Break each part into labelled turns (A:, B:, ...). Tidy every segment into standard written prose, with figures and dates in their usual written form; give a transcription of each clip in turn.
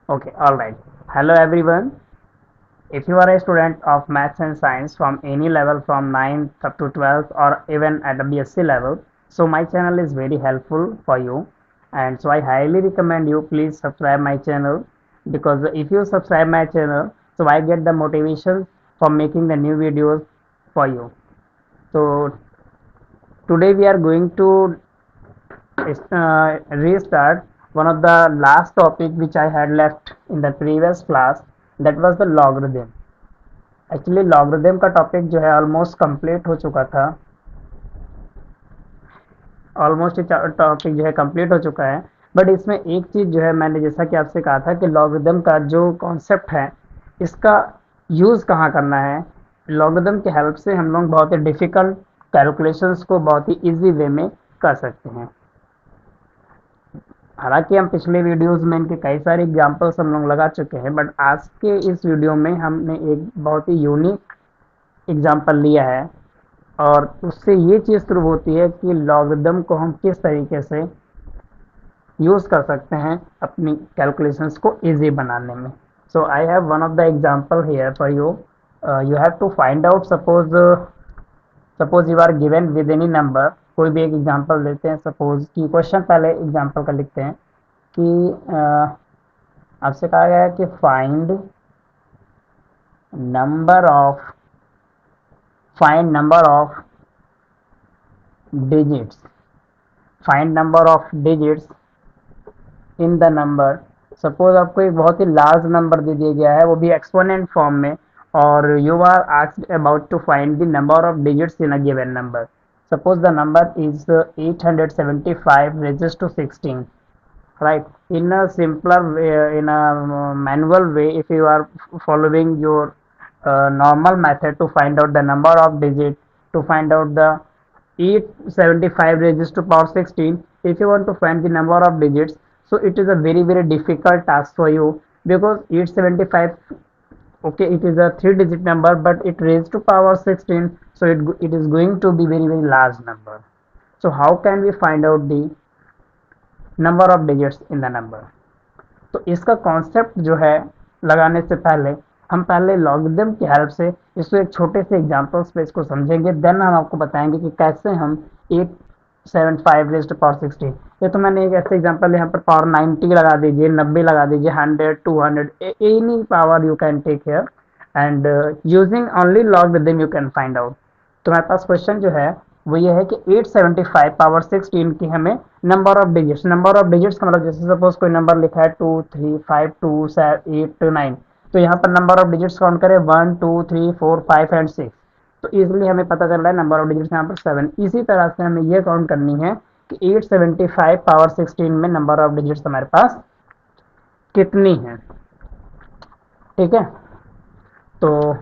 A: Okay, all right. Hello everyone. If you are a student of maths and science from any level from 9th up to 12th or even at the BSc level, so my channel is very helpful for you, and so I highly recommend you please subscribe my channel, because if you subscribe my channel, so I get the motivation for making the new videos for you. So today we are going to restart one of the last topic which I had left in the previous class, that was the logarithm. Actually logarithm का topic जो है almost complete हो चुका था, almost topic जो है complete हो चुका है। बट इसमें एक चीज़ जो है, मैंने जैसा कि आपसे कहा था कि लॉगरिदम का जो कॉन्सेप्ट है, इसका यूज़ कहाँ करना है। लॉगरिदम की हेल्प से हम लोग बहुत ही डिफ़िकल्ट कैलकुलेशंस को बहुत ही इजी वे में कर सकते हैं। हालांकि हम पिछले वीडियोस में इनके कई सारे एग्जांपल्स हम लोग लगा चुके हैं, बट आज के इस वीडियो में हमने एक बहुत ही यूनिक एग्जांपल लिया है, और उससे ये चीज़ प्रूव होती है कि लॉगरिदम को हम किस तरीके से यूज़ कर सकते हैं अपनी कैलकुलेशंस को इजी बनाने में। So I have one of the example here for you. You have to find out, suppose you are given with any number. कोई भी एक एग्जांपल लेते हैं, सपोज कि क्वेश्चन पहले एग्जांपल का लिखते हैं कि आपसे कहा गया है कि find number of find number of digits find number of digits in the number. Suppose आपको एक बहुत ही लार्ज नंबर दे दिया गया है, वो भी एक्सपोनेंट फॉर्म में, और you are asked about to find the number of digits in a given number. Suppose the number is 875 raised to 16, right? In a simpler way, in a manual way, if you are following your normal method to find out the number of digit, to find out the 875 raised to power 16, if you want to find the number of digits, so it is a very difficult task for you, because 875, okay, it is a 3 digit number, but it raised to power 16, so it is going to be very large number. So how can we find out the number of digits in the number? तो इसका concept जो है, लगाने से पहले हम पहले logarithm की हेल्प से इसको एक छोटे से एग्जांपल्स पे इसको समझेंगे, देन हम आपको बताएंगे कि कैसे हम 875 रेज़ टू पावर 16, ये तो मैंने एक ऐसे एग्जांपल यहाँ पर पावर 90 लगा दीजिए, 90 लगा दीजिए, 100, 200, any power you can take here, and using only logarithm you can find out. तो हमारे पास क्वेश्चन जो है वो ये है कि 875 पावर 16 की हमें नंबर ऑफ डिजिट्स का मतलब, जैसे सपोज कोई नंबर लिखा है 2 3 5 2 8 9, तो यहाँ पर नंबर ऑफ डिजिट्स काउंट करें 1 2 3 4 5 एंड 6, तो इजीली हमें पता चल रहा है नंबर ऑफ डिजिट्स यहाँ पर 7। इसी तरह से हमें ये काउंट करनी है कि 875 पावर 16 में नंबर ऑफ डिजिट्स हमारे पास कितनी है। ठीक है, तो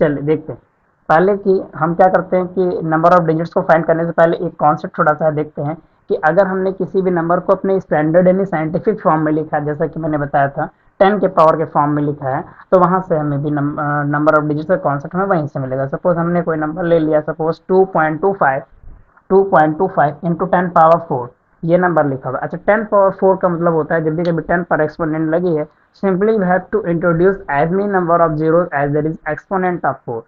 A: चलिए देखते हैं पहले कि हम क्या करते हैं कि नंबर ऑफ डिजिट्स को फाइंड करने से पहले एक कॉन्सेप्ट थोड़ा सा देखते हैं कि अगर हमने किसी भी नंबर को अपने स्टैंडर्ड यानी साइंटिफिक फॉर्म में लिखा है, जैसा कि मैंने बताया था 10 के पावर के फॉर्म में लिखा है, तो वहां से हमें भी नंबर ऑफ डिजिट्स का कॉन्सेप्ट हमें वहीं से मिलेगा। सपोज हमने कोई नंबर ले लिया, सपोज 2.25 इंटू 10 पावर 4, ये नंबर लिखा हुआ। अच्छा, 10 पावर 4 का मतलब होता है जब भी कभी 10 पर एक्सपोनेंट लगी है, simply we have to introduce as many number of zeros as there is exponent of 4,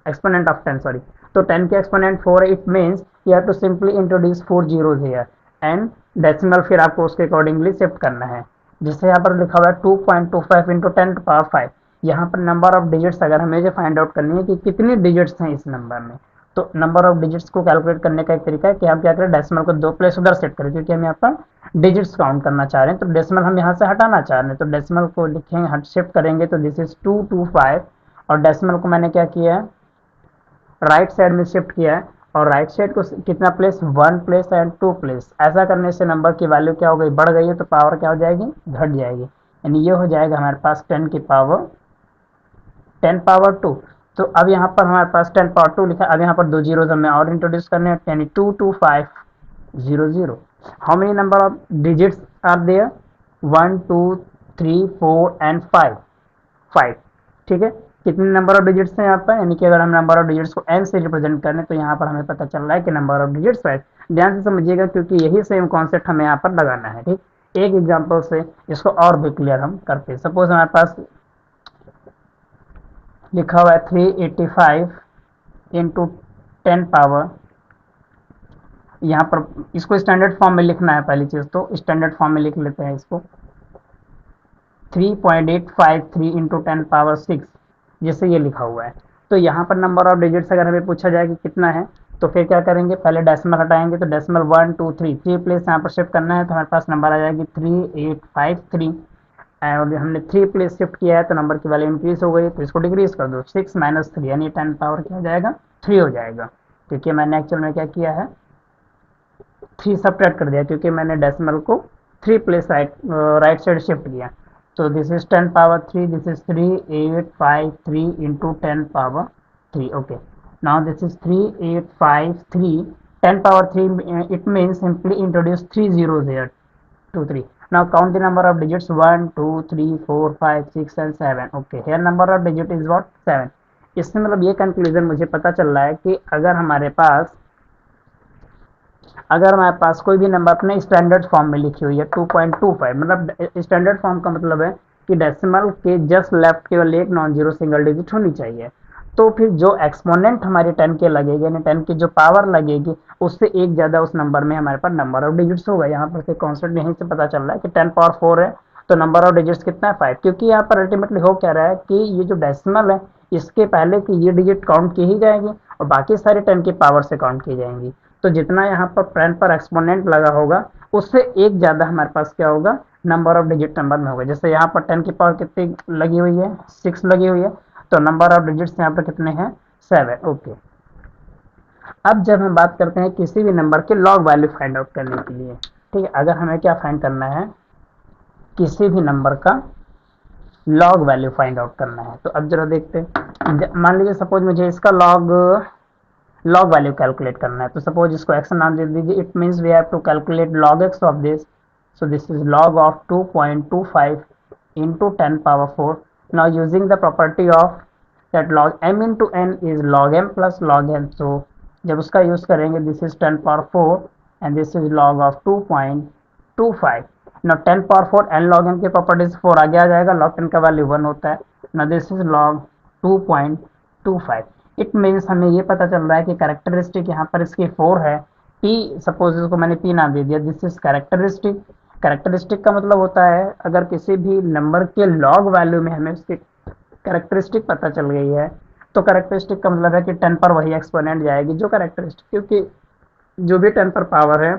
A: exponent of 10, sorry. तो 10 के एक्सपोनेंट 4 है, it means you have to simply introduce 4 zeros here, and decimal फिर आपको उसके accordingly shift करना है। जिससे यहाँ पर लिखा हुआ है 2.25 इंटू 10 टू पावर 5, यहाँ पर नंबर ऑफ डिजिट्स अगर हमें जो फाइंड आउट करनी है कि कितनी डिजिट्स हैं इस नंबर में, तो नंबर ऑफ डिजिट्स को कैलकुलेट करने का एक तरीका है कि हम क्या करें, डेसिमल को 2 प्लेस उधर सेट करें, क्योंकि हम यहाँ पर डिजिट्स काउंट करना चाह रहे हैं, तो डेसिमल हम यहाँ से हटाना चाह रहे हैं, तो डेसिमल को लिखेंगे, हट शिफ्ट करेंगे, तो दिस इज 225, और डेसिमल को मैंने क्या किया है, राइट साइड में शिफ्ट किया है, और राइट साइड को कितना प्लेस, 1 प्लेस एंड 2 प्लेस। ऐसा करने से नंबर की वैल्यू क्या हो गई, बढ़ गई है, तो पावर क्या हो जाएगी, घट जाएगी, यानी ये हो जाएगा हमारे पास 10 की पावर 10 पावर 2। तो अब यहाँ पर हमारे पास 10 पावर 2 लिखा है, अब यहाँ पर 2 जीरोज हमें और इंट्रोड्यूस करने हैं, यानी 22500। How many number of digits are there, 1 2 3 4 and 5। ठीक है, कितने नंबर ऑफ डिजिट्स हैं यहाँ पर, यानी कि अगर हम नंबर ऑफ डिजिट्स को n से रिप्रेजेंट करें तो यहाँ पर हमें पता चल रहा है कि नंबर ऑफ डिजिट्स 5। ध्यान से समझिएगा, क्योंकि यही सेम कॉन्सेप्ट हमें यहाँ पर लगाना है। ठीक, एक एग्जांपल से इसको और भी क्लियर हम करते हैं। सपोज हमारे पास लिखा हुआ है 385 इंटू 10 पावर, यहाँ पर इसको स्टैंडर्ड फॉर्म में लिखना है। पहली चीज तो स्टैंडर्ड फॉर्म में लिख लेते हैं इसको, 3.853 इंटू 10 पावर 6, जैसे ये लिखा हुआ है। तो यहाँ पर नंबर ऑफ डिजिट्स अगर हमें पूछा जाए कि कितना है, तो फिर क्या करेंगे, पहले डेसिमल हटाएंगे, तो डेसिमल 1 2 3 3 प्लेस यहाँ पर शिफ्ट करना है, तो हमारे पास नंबर आ जाएगी 3853। और हमने 3 प्लेस शिफ्ट किया है तो नंबर की वैल्यू इंक्रीज हो गई, तो इसको डिक्रीज कर दो, 6 माइनस 3 यानी 10 पावर क्या हो जाएगा, 3 हो जाएगा। क्योंकि मैंने एक्चुअल में क्या किया है, 3 सब्ट्रैक्ट कर दिया, क्योंकि मैंने डेसिमल को 3 प्लेस राइट साइड शिफ्ट किया। तो this is 10 power 3, this is 3853 into 10 power 3। Okay, now this is 3853 10 power 3, it means simply introduce 3 zeros here, 2 3. Now count the number of digits, 1 2 3 4 5 6 and 7. Okay, here number of digit is what, 7। इससे मतलब ये conclusion मुझे पता चल रहा है कि अगर हमारे पास कोई भी नंबर अपने स्टैंडर्ड फॉर्म में लिखी हुई है 2.25, मतलब स्टैंडर्ड फॉर्म का मतलब है कि डेसिमल के जस्ट लेफ्ट केवल एक नॉन जीरो सिंगल डिजिट होनी चाहिए। तो फिर जो एक्सपोनेंट हमारे 10 के लगेगी, यानी 10 की जो पावर लगेगी, उससे एक ज़्यादा उस नंबर में हमारे पास नंबर ऑफ डिजिट्स होगा। यहाँ पर से कॉन्सेप्ट यहीं से पता चल रहा है कि 10 पावर 4 है, तो नंबर ऑफ डिजिट्स कितना है, 5। क्योंकि यहाँ पर अल्टीमेटली हो क्या रहा है कि ये जो डेसिमल है, इसके पहले की ये डिजिट काउंट की ही जाएगी और बाकी सारे 10 की पावर से काउंट की जाएंगी। तो जितना यहाँ पर 10 पर एक्सपोनेंट लगा होगा, उससे एक ज़्यादा हमारे पास क्या होगा, नंबर ऑफ डिजिट नंबर में होगा। जैसे यहाँ पर 10 की पावर कितनी लगी हुई है, 6 लगी हुई है, तो नंबर ऑफ डिजिट्स यहाँ पर कितने हैं, 7। ओके, अब जब हम बात करते हैं किसी भी नंबर के लॉग वैल्यू फाइंड आउट करने के लिए, ठीक है, अगर हमें क्या फाइंड करना है, किसी भी नंबर का लॉग वैल्यू फाइंड आउट करना है, तो अब जरा देखते हैं। मान लीजिए सपोज मुझे इसका लॉग वैल्यू कैलकुलेट करना है, तो सपोज इसको एक्स नाम दे दीजिए। It means we have to calculate log x of this, so this is log of 2.25 into 10 power 4। Now using the property of that log m into n is log m plus log n, so जब उसका use करेंगे, this is 10 power 4 and this is log of 2.25। now 10 power 4 n log n की properties 4 आगे आ जाएगा, log 10 का value 1 होता है। now this is log 2.25। It means हमें ये पता चल रहा है कि कैरेक्टरिस्टिक यहाँ पर इसकी 4 है। p, सपोज इसको मैंने p नाम दे दिया, दिस इज कैरेक्टरिस्टिक। कैरेक्टरिस्टिक का मतलब होता है अगर किसी भी नंबर के लॉग वैल्यू में हमें उसकी कैरेक्टरिस्टिक पता चल गई है, तो कैरेक्टरिस्टिक का मतलब है कि 10 पर वही एक्सपोनेंट जाएगी जो कैरेक्टरिस्टिक, क्योंकि जो भी 10 पर पावर है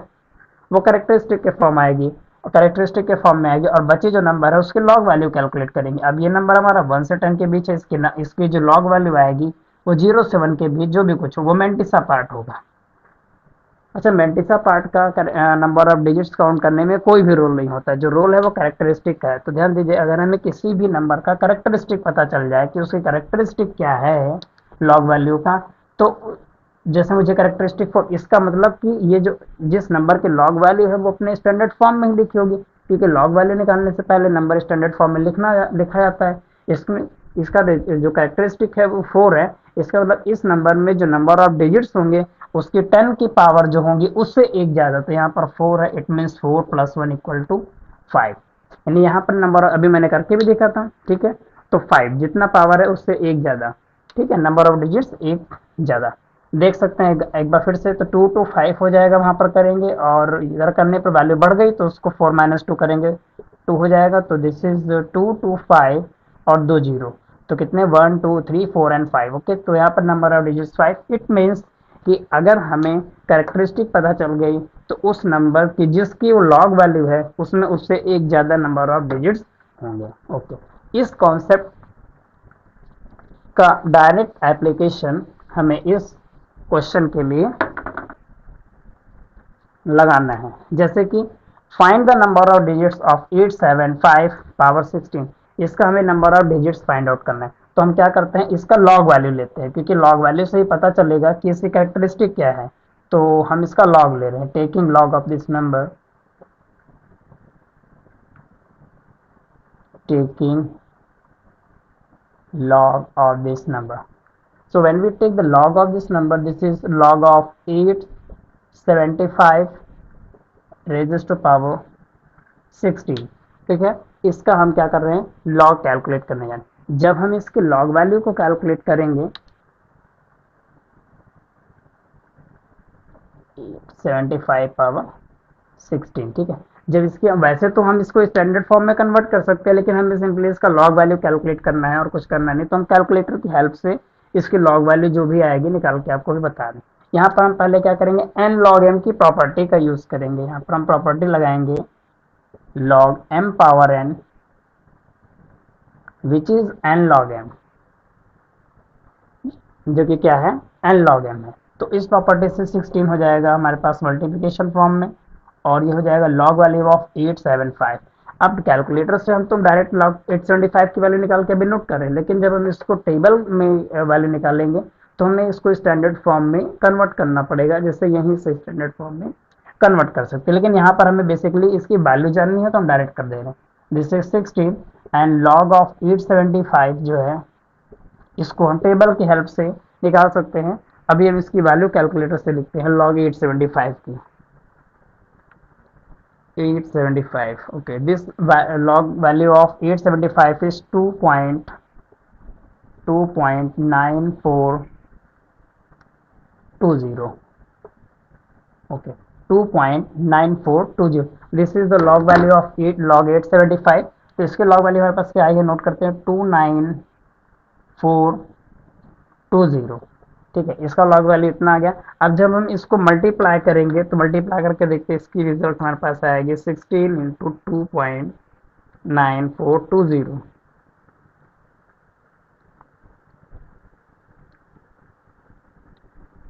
A: वो कैरेक्टरिस्टिक के फॉर्म आएगी, और कैरेक्टरिस्टिक के फॉर्म में आएगी, और बची जो नंबर है उसके लॉग वैल्यू कैलकुलेट करेंगे। अब ये नंबर हमारा 1 से 10 के बीच है, इसकी जो लॉग वैल्यू आएगी वो 0 से 1 के बीच जो भी कुछ हो वो मेंटिसा पार्ट होगा। अच्छा, मेंटिसा पार्ट का नंबर ऑफ डिजिट्स काउंट करने में कोई भी रोल नहीं होता है, जो रोल है वो कैरेक्टरिस्टिक का है। तो ध्यान दीजिए, अगर हमें किसी भी नंबर का कैरेक्टरिस्टिक पता चल जाए कि उसकी कैरेक्टरिस्टिक क्या है लॉग वैल्यू का, तो जैसे मुझे कैरेक्टरिस्टिक फॉर, इसका मतलब कि ये जो जिस नंबर की लॉग वैल्यू है वो अपने स्टैंडर्ड फॉर्म में ही लिखी होगी, क्योंकि लॉग वैल्यू निकालने से पहले नंबर स्टैंडर्ड फॉर्म में लिखा जाता है। इसमें इसका जो कैरेक्टरिस्टिक है वो 4 है। इसका मतलब इस नंबर में जो नंबर ऑफ डिजिट्स होंगे उसकी 10 की पावर जो होंगी उससे एक ज़्यादा, तो यहाँ पर 4 है, इट मीन्स 4 + 1 = 5। यानी यहाँ पर नंबर अभी मैंने करके भी देखा था, ठीक है, तो 5 जितना पावर है उससे एक ज़्यादा, ठीक है, नंबर ऑफ डिजिट्स एक ज़्यादा। देख सकते हैं एक बार फिर से, तो 2 to 5 हो जाएगा वहाँ पर करेंगे, और इधर करने पर वैल्यू बढ़ गई तो उसको 4 - 2 करेंगे, 2 हो जाएगा। तो दिस इज 2 to 5 और 2 जीरो, तो कितने, 1 2 3 4 एंड 5। ओके, तो यहाँ पर number of digits 5। It means कि अगर हमें कैरेक्टरिस्टिक पता चल गई तो उस नंबर की जिसकी वो लॉग वैल्यू है उसमें उससे एक ज़्यादा नंबर ऑफ डिजिट्स होंगे। ओके, इस कॉन्सेप्ट का डायरेक्ट एप्लीकेशन हमें इस क्वेश्चन के लिए लगाना है। जैसे कि find the number of digits of 875 power 16, इसका हमें number of digits find out करना है। तो हम क्या करते हैं, इसका लॉग वैल्यू लेते हैं, क्योंकि लॉग वैल्यू से ही पता चलेगा कि इसकी कैरेक्टरिस्टिक क्या है। तो हम इसका लॉग ले रहे हैं, taking log of this number, taking log of this number. So when we take the log of this number, this is log of 875 raised to power 16, ठीक है। इसका हम क्या कर रहे हैं, लॉग कैलकुलेट करने जा रहे हैं। जब हम इसके लॉग वैल्यू को कैलकुलेट करेंगे 75 पावर 16, ठीक है। जब इसकी, वैसे तो हम इसको स्टैंडर्ड फॉर्म में कन्वर्ट कर सकते हैं, लेकिन हमें सिंपली इसका लॉग वैल्यू कैलकुलेट करना है और कुछ करना नहीं, तो हम कैलकुलेटर की हेल्प से इसकी लॉग वैल्यू जो भी आएगी निकाल के आपको भी बता दें। यहाँ पर हम पहले क्या करेंगे, एन लॉग एम की प्रॉपर्टी का यूज करेंगे। यहाँ पर हम प्रॉपर्टी लगाएंगे log m power n which is n log m, जो कि क्या है, एन लॉग एम है। तो इस प्रॉपर्टी से 16 हो जाएगा हमारे पास मल्टीप्लिकेशन फॉर्म में, और ये हो जाएगा लॉग वैल्यू ऑफ 875। अब कैलकुलेटर से हम तो डायरेक्ट लॉग 875 की वैल्यू निकाल के भी नोट करें, लेकिन जब हम इसको टेबल में वैल्यू निकालेंगे तो हमें इसको स्टैंडर्ड फॉर्म में कन्वर्ट करना पड़ेगा, जिससे यहीं से स्टैंडर्ड फॉर्म में कन्वर्ट कर सकते हैं। लेकिन यहाँ पर हमें बेसिकली इसकी वैल्यू जाननी है, तो हम डायरेक्ट कर दे रहे हैं। This is 16 and log of 875 जो है, इसको हम टेबल की हेल्प से निकाल सकते हैं। अभी हम इसकी वैल्यू कैलकुलेटर से लिखते हैं लॉग 875 की। 875, okay, this log value of 875 is 2.9420, okay, 2.9420, this is the log value of 8 log 875। तो इसके लॉग वैल्यू हमारे पास क्या आई है, नोट करते हैं, 29420, ठीक है। इसका लॉग वैल्यू इतना आ गया। अब जब हम इसको मल्टीप्लाई करेंगे तो मल्टीप्लाई करके देखते हैं, इसकी रिजल्ट हमारे पास आएगी 16 इंटू 2.9420,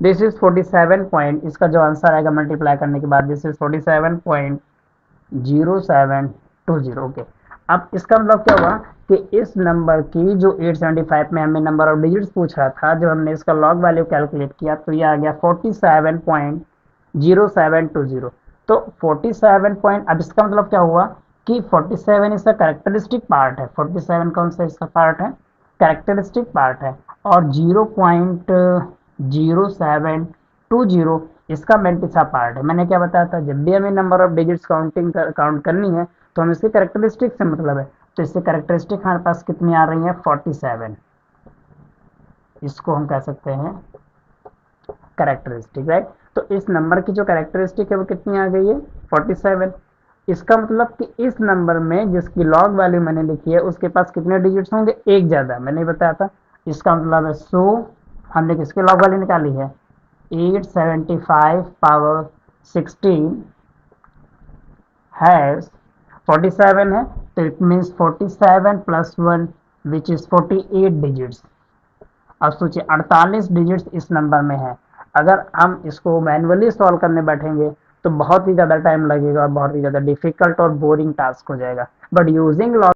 A: दिस इज 47 पॉइंट, इसका जो आंसर आएगा मल्टीप्लाई करने के बाद, दिस इज 47.0720, ओके। अब इसका मतलब क्या हुआ कि इस नंबर की जो 875 में हमें नंबर ऑफ डिजिट्स पूछ रहा था, जब हमने इसका लॉग वैल्यू कैलकुलेट किया तो ये आ गया 47.0720। तो 47 पॉइंट, अब इसका मतलब क्या हुआ कि 47 इसका कैरेक्टरिस्टिक पार्ट है। 47 कौन सा इसका पार्ट है, कैरेक्टरिस्टिक पार्ट है, और 0.0720 इसका मेंटिसा पार्ट है। मैंने क्या बताया था, जब भी हमें नंबर ऑफ डिजिट्स काउंट करनी है तो हम इसके कैरेक्टरिस्टिक से मतलब है, तो इससे कैरेक्टरिस्टिक हमारे पास कितनी आ रही है, 47, इसको हम कह सकते हैं कैरेक्टरिस्टिक, राइट। तो इस नंबर की जो कैरेक्टरिस्टिक है वो कितनी आ गई है, 47। इसका मतलब कि इस नंबर में जिसकी लॉग वैल्यू मैंने लिखी है उसके पास कितने डिजिट्स होंगे, एक ज्यादा, मैंने बताया था। इसका मतलब है, सो हमने किसकी लॉग वैल्यू निकाली है, 875 पावर 16 हैज 47 है, तो it means 47 plus 1 which is 48 digits. अब सोचिए 48 डिजिट्स इस नंबर में है। अगर हम इसको मैन्युअली सॉल्व करने बैठेंगे तो बहुत ही ज़्यादा टाइम लगेगा और बहुत ही ज़्यादा डिफिकल्ट और बोरिंग टास्क हो जाएगा, बट यूजिंग लॉग